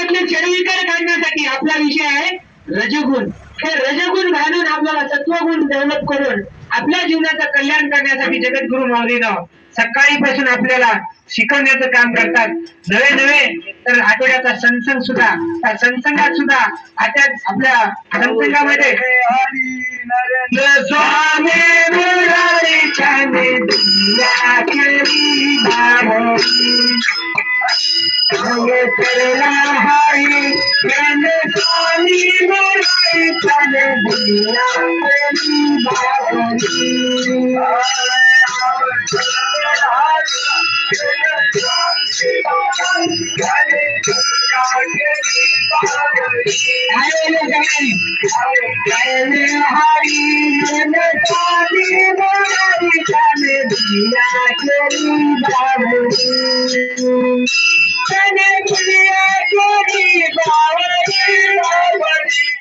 आपल्यातले चरविकार काढण्यासाठी आपला विषय आहे रजगुण. हे रजगुण घालून आपल्याला सत्वगुण डेव्हलप करून आपल्या जीवनाचं कल्याण करण्यासाठी जगद्गुरु माऊलीनं सकाळीपासून आपल्याला शिकवण्याचं काम करतात. नवे नवे तर आठवड्याचा सत्संग सुद्धा, त्या सत्संगात सुद्धा आता आपल्या सत्संगामध्ये स्वामी मुरारी स्वामी दुनिया केली बाबोली चला हरी स्वामी मुरारी स्वामी दुनिया केली बाबोली हरी